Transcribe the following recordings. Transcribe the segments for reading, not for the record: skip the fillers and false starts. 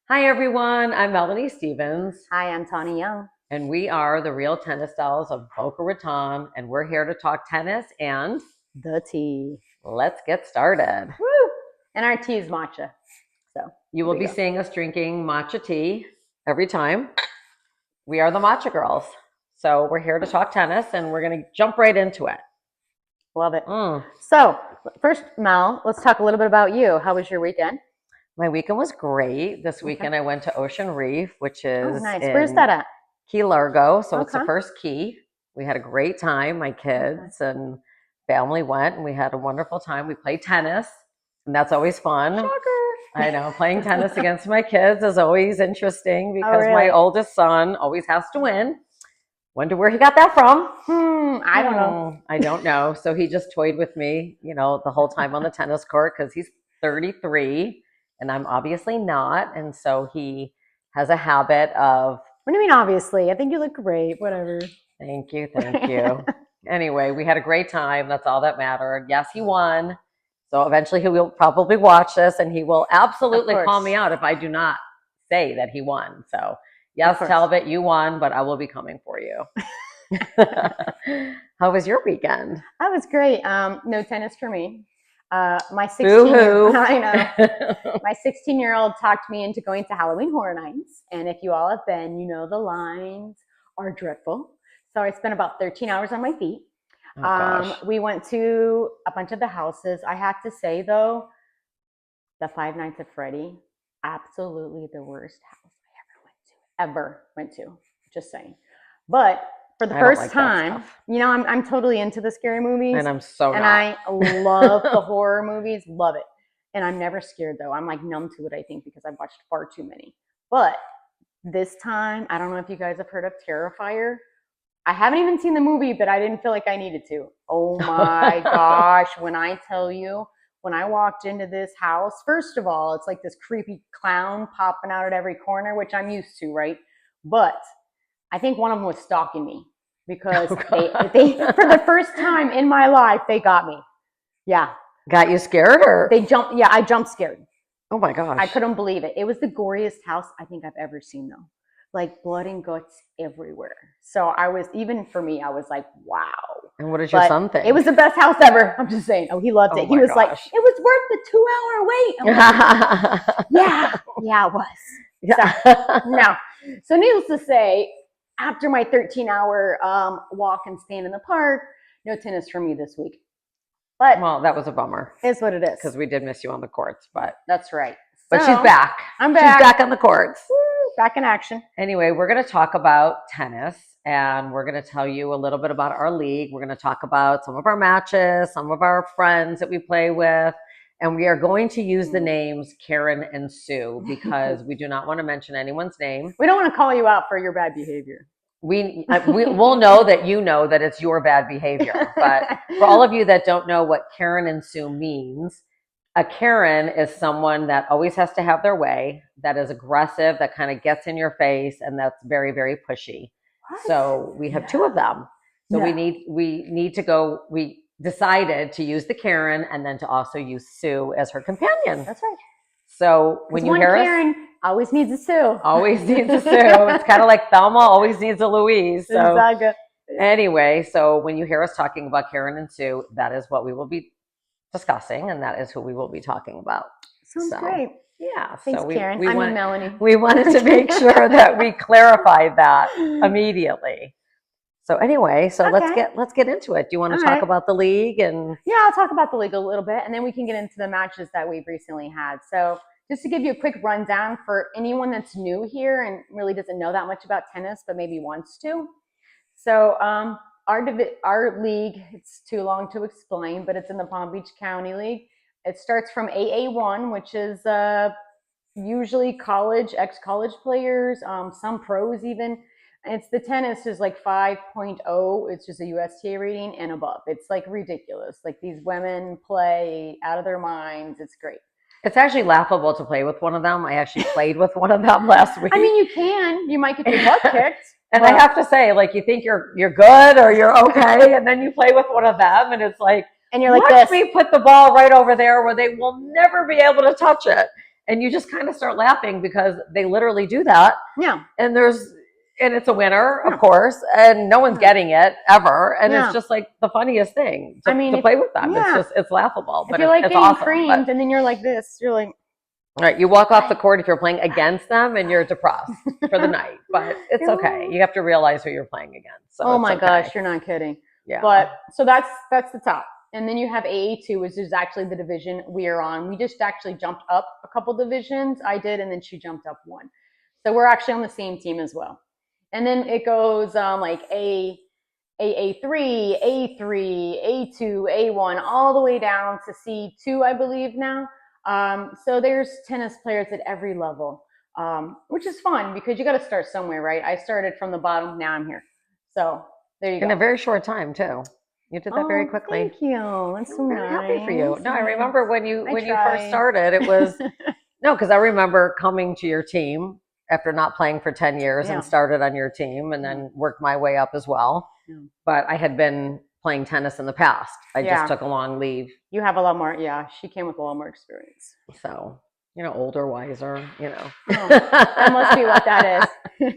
Hi everyone, I'm Melanie Stevens, Hi, I'm Tawny Young. and we are the Real Tennis Dolls of Boca Raton, and we're here to talk tennis, and The tea. let's get started. Woo! And our tea is matcha. So You will be seeing us drinking matcha tea every time. We are the Matcha Girls, so we're here to talk tennis, and we're going to jump right into it. Love it. So first, Mel, let's talk a little bit about you. How was your weekend? My weekend was great. This weekend I went to Ocean Reef, which is nice. Where's that at? Key Largo, so it's the first key. We had a great time. My kids and family went, and we had a wonderful time. We played tennis, and that's always fun. Shocker. I know, playing tennis against my kids is always interesting because my oldest son always has to win. Wonder where he got that from. I don't know. I don't know. So he just toyed with me, the whole time on the tennis court because he's 33 and I'm obviously not. And so he has a habit of... What do you mean, obviously? I think you look great. Whatever. Thank you. Thank you. Anyway, we had a great time. That's all that mattered. Yes, he won. So eventually he will probably watch this and he will absolutely call me out if I do not say that he won. So yes, Talbot, you won, but I will be coming for you. How was your weekend? That was great. No tennis for me. My 16-year-old talked me into going to Halloween Horror Nights, and if you all have been, you know the lines are dreadful. So I spent about 13 hours on my feet. We went to a bunch of the houses. I have to say though, the Five Nights at Freddy, absolutely the worst house I ever went to. Just saying. But for the first time, I'm totally into the scary movies. And I'm so not. And I love the horror movies. Love it. And I'm never scared though. I'm like numb to it, I think, because I've watched far too many. But this time, I don't know if you guys have heard of Terrifier. I haven't even seen the movie, but I didn't feel like I needed to. Oh my gosh. When I tell you, when I walked into this house, first of all, it's like this creepy clown popping out at every corner, which I'm used to, right? But I think one of them was stalking me because they for the first time in my life, they got me. Yeah. Got you scared or? They jumped. Yeah, I jumped scared. Oh my gosh. I couldn't believe it. It was the goriest house I think I've ever seen though. Like blood and guts everywhere. So even for me, I was like, wow. And what did your son think? It was the best house ever. I'm just saying. Oh, he loved it. He was like, it was worth the 2-hour wait. Like, yeah, it was. Yeah. So needless to say, after my 13-hour walk and stand in the park, no tennis for me this week. But well, that was a bummer. It's what it is. Because we did miss you on the courts, but that's right. But she's back. I'm back. She's back on the courts. Woo, back in action. Anyway, we're going to talk about tennis, and we're going to tell you a little bit about our league. We're going to talk about some of our matches, some of our friends that we play with, and we are going to use the names Karen and Sue because we do not want to mention anyone's name. We don't want to call you out for your bad behavior. We'll know that you know that it's your bad behavior. But for all of you that don't know what Karen and Sue means, a Karen is someone that always has to have their way, that is aggressive, that kind of gets in your face, and that's very, very pushy. What? So we have two of them. So we decided to use the Karen and then to also use Sue as her companion. That's right. So when you hear Karen always needs a Sue. Always needs a Sue. It's kind of like Thelma always needs a Louise. So anyway, so when you hear us talking about Karen and Sue, that is what we will be discussing, and that is who we will be talking about. Sounds great. Yeah. Thanks, Karen. Melanie. We wanted to make sure that we clarified that immediately. So anyway, let's get into it. Do you want to talk about the league? And yeah, I'll talk about the league a little bit, and then we can get into the matches that we've recently had. So just to give you a quick rundown for anyone that's new here and really doesn't know that much about tennis, but maybe wants to. So our league, it's too long to explain, but it's in the Palm Beach County League. It starts from AA1, which is usually ex-college players, some pros even. It's the tennis is like 5.0. It's just a USTA rating and above. It's like ridiculous. Like these women play out of their minds. It's great. It's actually laughable to play with one of them. I actually played with one of them last week. I mean, you might get your butt kicked. And I have to say, like, you think you're good or you're okay, and then you play with one of them, and it's like, and you're like, watch me put the ball right over there where they will never be able to touch it. And you just kind of start laughing because they literally do that. Yeah. And it's a winner, of course, and no one's getting it ever. And it's just like the funniest thing to play with them. It's laughable, but it's getting awesome. Framed, and then you're like this, you're like, right. You walk off the court if you're playing against them and you're depressed for the night, but it's okay. You have to realize who you're playing against. So oh my gosh, you're not kidding. Yeah. But so that's the top. And then you have AA2, which is actually the division we are on. We just actually jumped up a couple divisions. I did, and then she jumped up one. So we're actually on the same team as well. And then it goes like AA3, A3, A2, A1, all the way down to C2, I believe now. So there's tennis players at every level, which is fun because you got to start somewhere, right? I started from the bottom. Now I'm here. So there you go. In a very short time too. You did that very quickly. Thank you. That's so nice. I'm happy for you. No, I remember when you first started, it was because I remember coming to your team after not playing for 10 years and started on your team and then worked my way up as well. Yeah. But I had been playing tennis in the past. I just took a long leave. You have a lot more. Yeah, she came with a lot more experience. So, older, wiser, Oh, that must be what that is.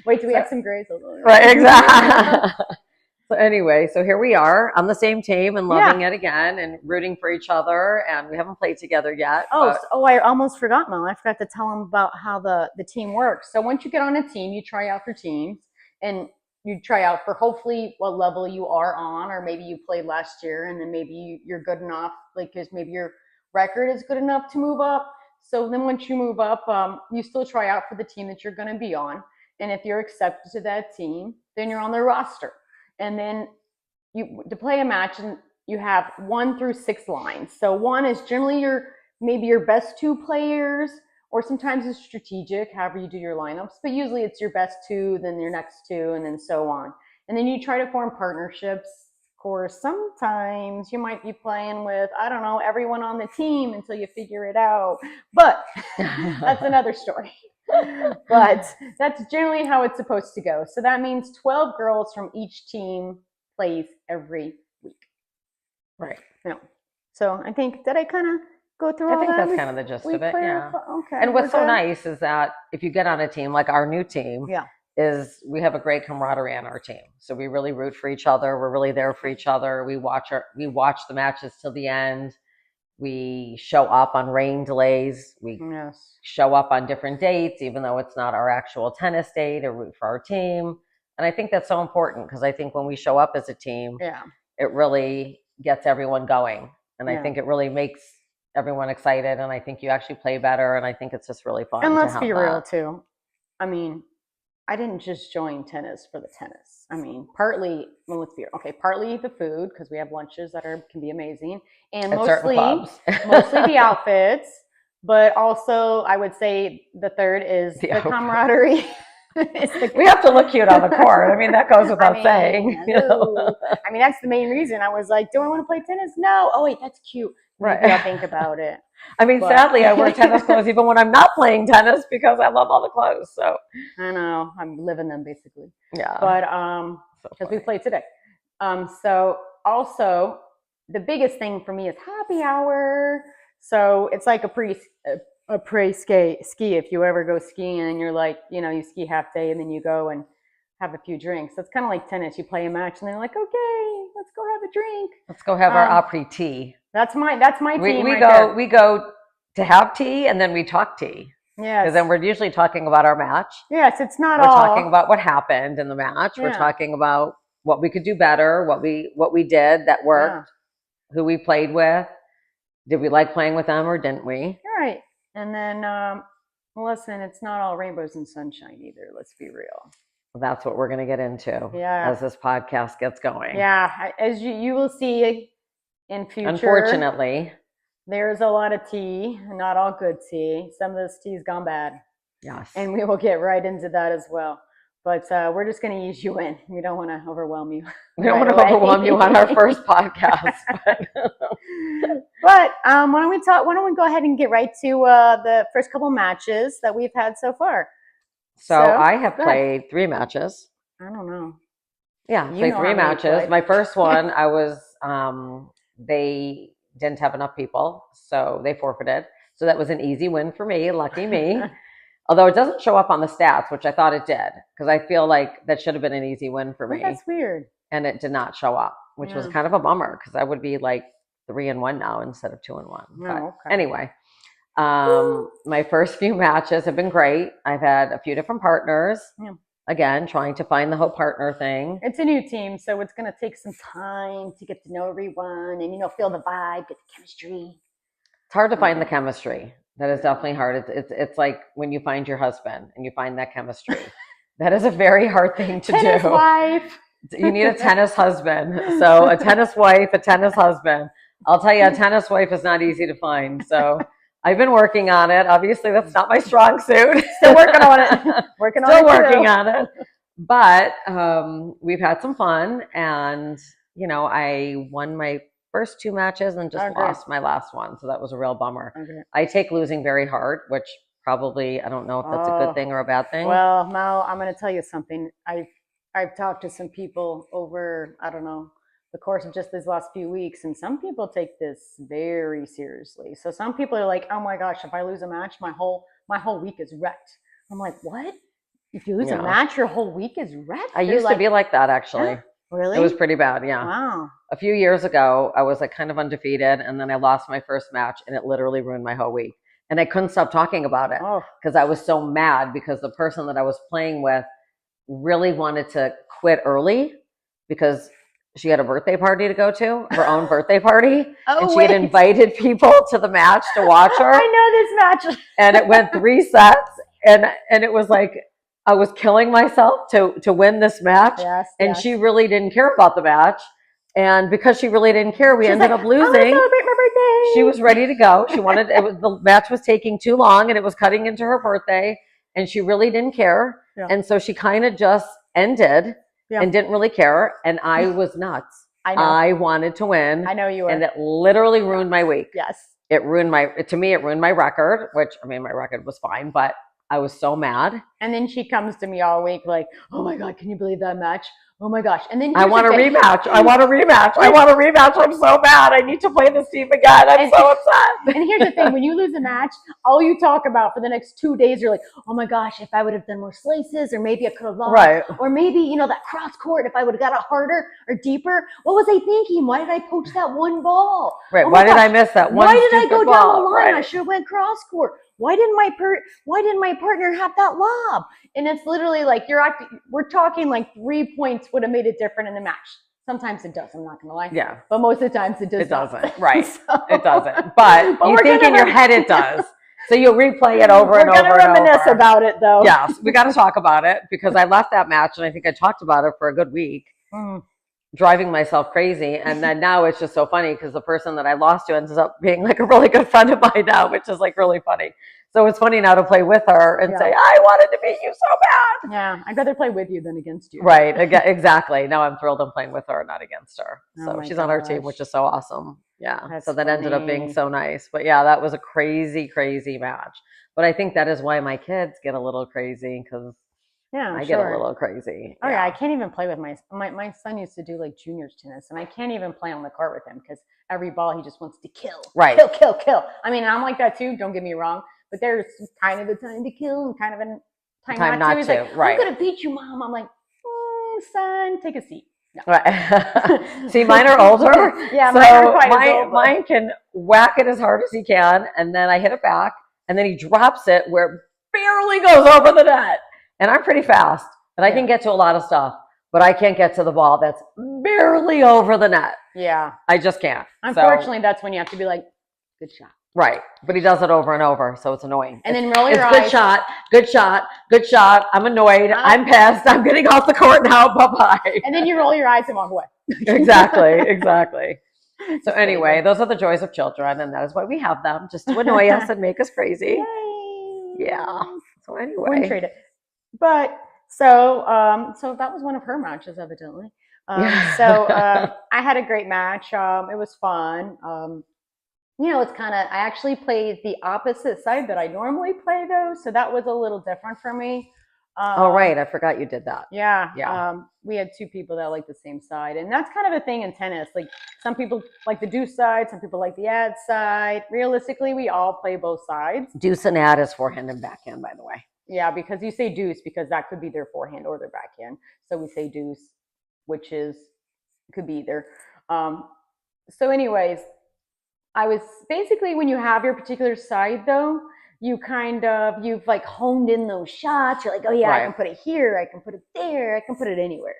Wait till we have some grays. Right, exactly. So anyway, so here we are on the same team and loving it again and rooting for each other. And we haven't played together yet. I almost forgot, Mel. I forgot to tell them about how the team works. So once you get on a team, you try out for teams and you try out for hopefully what level you are on, or maybe you played last year and then maybe you're good enough, like because maybe your record is good enough to move up. So then once you move up, you still try out for the team that you're going to be on. And if you're accepted to that team, then you're on their roster. And then to play a match, and you have 1 through 6 lines. So 1 is generally maybe your best 2 players, or sometimes it's strategic, however you do your lineups. But usually it's your best 2, then your next 2, and then so on. And then you try to form partnerships. Of course, sometimes you might be playing with, I don't know, everyone on the team until you figure it out. But that's another story. But that's generally how it's supposed to go. So that means 12 girls from each team plays every week. Right. No. So I think, did I kind of go through all that? I think that's kind of the gist of it, yeah. Okay. And what's so nice is that if you get on a team, like our new team, is we have a great camaraderie on our team. So we really root for each other. We're really there for each other. We watch the matches till the end. We show up on rain delays. We show up on different dates, even though it's not our actual tennis day, to root for our team. And I think that's so important because I think when we show up as a team, it really gets everyone going. And I think it really makes everyone excited. And I think you actually play better. And I think it's just really fun. And let's be real too. I mean, I didn't just join tennis for the tennis. I mean, partly the food, because we have lunches that can be amazing, and mostly the outfits. But also, I would say the third is the camaraderie. We have to look cute on the court. I mean, that goes without saying. I mean, that's the main reason. I was like, do I want to play tennis? No. Oh, wait, that's cute. Right. I'll think about it. I mean, sadly, I wear tennis clothes even when I'm not playing tennis because I love all the clothes. So I know I'm living them basically. Yeah. But because we played today. So also the biggest thing for me is happy hour. So it's like a pre-ski if you ever go skiing and you're like, you ski half day and then you go and have a few drinks. So it's kind of like tennis. You play a match and then you're like, okay, let's go have a drink. Let's go have our après-tea. That's my team. We go to have tea and then we talk tea. Yes. Because then we're usually talking about our match. Yes, it's not We're talking about what happened in the match. Yeah. We're talking about what we could do better, what we did that worked, who we played with. Did we like playing with them or didn't we? Right. And then, listen, it's not all rainbows and sunshine either. Let's be real. That's what we're going to get into as this podcast gets going. Yeah. As you will see in future. Unfortunately. There's a lot of tea, not all good tea. Some of this tea's gone bad. Yes. And we will get right into that as well. But we're just going to ease you in. We don't want to overwhelm you. We don't want to overwhelm you on our first podcast. But why don't we go ahead and get right to the first couple matches that we've had so far. So I have played 3 matches. I don't know. Yeah, played 3 matches. My first one, they didn't have enough people, so they forfeited. So that was an easy win for me. Lucky me. Although it doesn't show up on the stats, which I thought it did, because I feel like that should have been an easy win for me. That's weird. And it did not show up, which was kind of a bummer because I would be like 3-1 now instead of 2-1. But anyway, my first few matches have been great. I've had a few different partners. Again, trying to find the whole partner thing. It's a new team, so it's going to take some time to get to know everyone and, feel the vibe, get the chemistry. It's hard to find the chemistry. That is definitely hard. It's like when you find your husband and you find that chemistry. That is a very hard thing to tennis do. Wife. You need a tennis husband. So a tennis wife, a tennis husband. I'll tell you, a tennis wife is not easy to find. So I've been working on it. Obviously, that's not my strong suit. Still working on it. Still working on it. But we've had some fun. And, I won my first 2 matches and just lost my last one. So that was a real bummer. I take losing very hard, which probably, I don't know if that's a good thing or a bad thing. Well, Mel, I'm going to tell you something. I've talked to some people over, I don't know, the course of just these last few weeks, and some people take this very seriously. So some people are like, oh my gosh, if I lose a match, my whole week is wrecked. I'm like, what? If you lose a match, your whole week is wrecked? I used to be like that, actually. Really? It was pretty bad, yeah. Wow. A few years ago, I was kind of undefeated, and then I lost my first match, and it literally ruined my whole week. And I couldn't stop talking about it because I was so mad because the person that I was playing with really wanted to quit early because she had a birthday party to go to, her own birthday party. And she had invited people to the match to watch her. I know this match. And it went 3 sets. And it was like, I was killing myself to win this match. And she really didn't care about the match. And because she really didn't care, we ended up losing. Celebrate my birthday. She was ready to go. She wanted, the match was taking too long and it was cutting into her birthday. And she really didn't care. And so she kind of just ended and didn't really care. And I was nuts. I wanted to win. I know you were. And it literally ruined my week. Yes. It ruined my record, which, my record was fine, but I was so mad. And then she comes to me all week like, oh my God, can you believe that match? Oh my gosh. And then I want a rematch. I want a rematch. I want a rematch. I'm so mad. I need to play this team again. I'm so upset. And here's the thing. When you lose a match, all you talk about for the next 2 days, you're like, oh my gosh, if I would have done more slices, or maybe I could have lost. Right. Or maybe, that cross court, if I would have got it harder or deeper. What was I thinking? Why did I poach that one ball? Right. Why did I miss that one? Why did I go ball? down the line? Right. I should have went cross court. Why didn't my partner have that lob? And it's literally like we're talking like 3 points would have made it different in the match. Sometimes it does, I'm not gonna lie. Yeah. But most of the times it does. It doesn't. Right. It doesn't. But you think in your head it does. So you'll replay it over and over and over. We're gonna reminisce about it though. Yes, we gotta talk about it because I left that match and I think I talked about it for a good week. Driving myself crazy. And then now it's just so funny because the person that I lost to ends up being like a really good friend of mine now, which is like really funny. So it's funny now to play with her and say, I wanted to beat you so bad. Yeah, I'd rather play with you than against you. Right, exactly. Now I'm thrilled I'm playing with her, not against her. So she's on our team, which is so awesome. Yeah, so that ended up being so nice. But yeah, that was a crazy, crazy match. But I think that is why my kids get a little crazy because I get a little crazy. Oh yeah, I can't even play with my son used to do like juniors tennis, and I can't even play on the court with him because every ball he just wants to kill. Right. Kill. I mean, I'm like that too, don't get me wrong, but there's kind of a time to kill and kind of a time not to. He's like, I'm going to beat you, Mom. I'm like, son, take a seat. No. Right. See, mine are older. Yeah, so mine can whack it as hard as he can, and then I hit it back, and then he drops it where it barely goes over the net. And I'm pretty fast, and I can get to a lot of stuff, but I can't get to the ball that's barely over the net. Yeah. I just can't. Unfortunately, that's when you have to be like, good shot. Right. But he does it over and over, so it's annoying. And then roll your eyes. Good shot. I'm annoyed. I'm pissed. I'm getting off the court now. Bye-bye. And then you roll your eyes and walk away. Exactly. So anyway, those are the joys of children, and that is why we have them, just to annoy us and make us crazy. Yay. Yeah. So anyway. Wouldn't trade it. But so that was one of her matches, evidently. I had a great match. It was fun. It's kind of, I actually played the opposite side that I normally play though. So that was a little different for me. Oh, right. I forgot you did that. Yeah. Yeah. We had two people that liked the same side. And that's kind of a thing in tennis. Like some people like the deuce side, some people like the ad side. Realistically, we all play both sides. Deuce and ad is forehand and backhand, by the way. Yeah, because you say deuce because that could be their forehand or their backhand. So we say deuce, which is could be either. So anyways, I was basically when you have your particular side though, you've like honed in those shots. You're like, oh yeah, right. I can put it here, I can put it there, I can put it anywhere.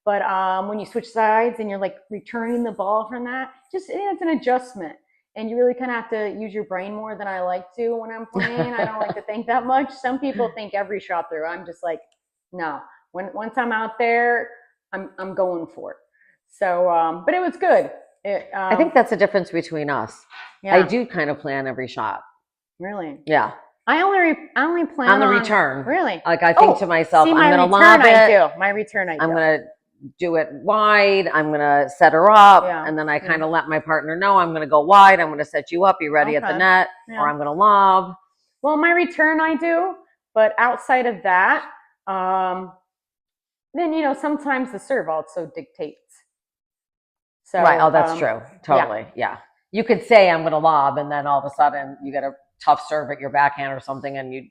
But when you switch sides and you're like returning the ball from that, just it's an adjustment. And you really kind of have to use your brain more than I like to when I'm playing. I don't like to think that much. Some people think every shot through. I'm just like, no. Once I'm out there, I'm going for it. So, but it was good. I think that's the difference between us. Yeah. I do kind of plan every shot. Really? Yeah. I only plan on the return. Really? Like I think to myself, see, I'm going to lob it. My return I do. I'm going to do it wide. I'm going to set her up. Yeah. And then I kind of let my partner know I'm going to go wide. I'm going to set you up. You ready at the net? Yeah. Or I'm going to lob. Well, my return I do. But outside of that, then, sometimes the serve also dictates. So, right. Oh, that's true. Totally. Yeah. You could say I'm going to lob, and then all of a sudden you get a tough serve at your backhand or something, and you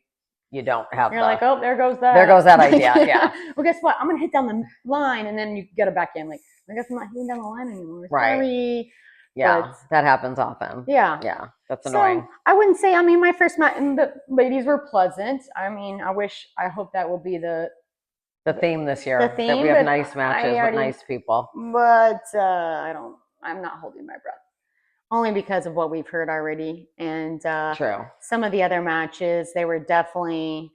don't have. You're like, oh, there goes that. There goes that idea. Yeah. Well, guess what? I'm going to hit down the line, and then you get a backhand. Like, I guess I'm not hitting down the line anymore. Right. Sorry. Yeah, but, that happens often. Yeah. Yeah, that's annoying. So, I wouldn't say. I mean, my first match, and the ladies were pleasant. I mean, I hope that will be the theme this year. The theme, that we have nice matches with nice people. But I'm not holding my breath. Only because of what we've heard already. And true. Some of the other matches, they were definitely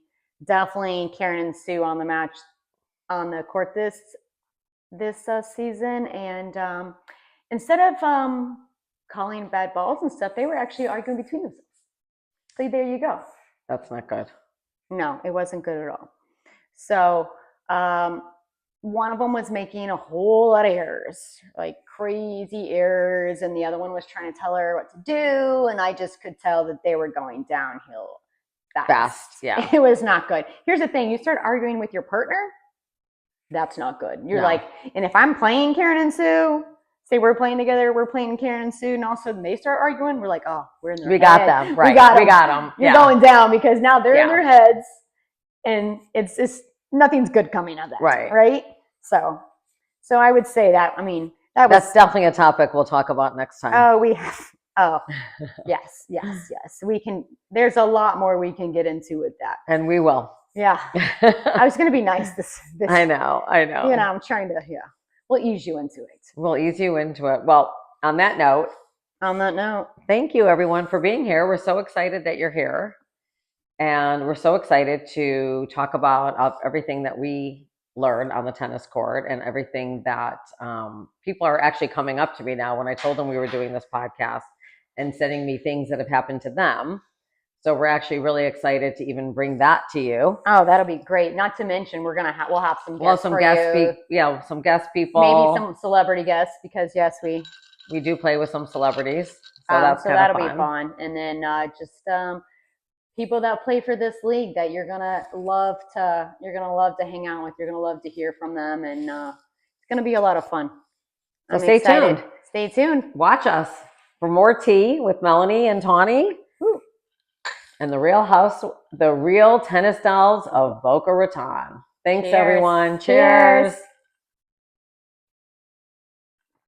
Karen and Sue on the match on the court this season. And instead of calling bad balls and stuff, they were actually arguing between themselves. So there you go. That's not good. No, it wasn't good at all. So one of them was making a whole lot of errors, like crazy errors, and the other one was trying to tell her what to do, and I just could tell that they were going downhill fast. Yeah. It was not good. Here's the thing, you start arguing with your partner, that's not good. You're like, and if I'm playing Karen and Sue, say we're playing together, we're playing Karen and Sue, and all of a sudden they start arguing, we're like, oh, we're in their head. Got them, right. We got them. You're going down because now they're in their heads, and it's just nothing's good coming of that. Right. So I would say that. I mean, that's definitely a topic we'll talk about next time. Oh, we have. Oh, yes. We can. There's a lot more we can get into with that, and we will. Yeah. I was going to be nice. This. I know. I'm trying to. Yeah. We'll ease you into it. Well, on that note. Thank you, everyone, for being here. We're so excited that you're here. And we're so excited to talk about everything that we learned on the tennis court and everything that people are actually coming up to me now when I told them we were doing this podcast and sending me things that have happened to them. So we're actually really excited to even bring that to you. Oh, that'll be great. Not to mention we'll have some guests some guest people. Maybe some celebrity guests because yes, we do play with some celebrities. So that'll be fun. And then just people that play for this league that you're gonna love to hang out with. You're gonna love to hear from them, and it's gonna be a lot of fun. So stay tuned. Stay tuned. Watch us for more tea with Melanie and Tawny. Woo. And the real tennis dolls of Boca Raton. Thanks, everyone. Cheers.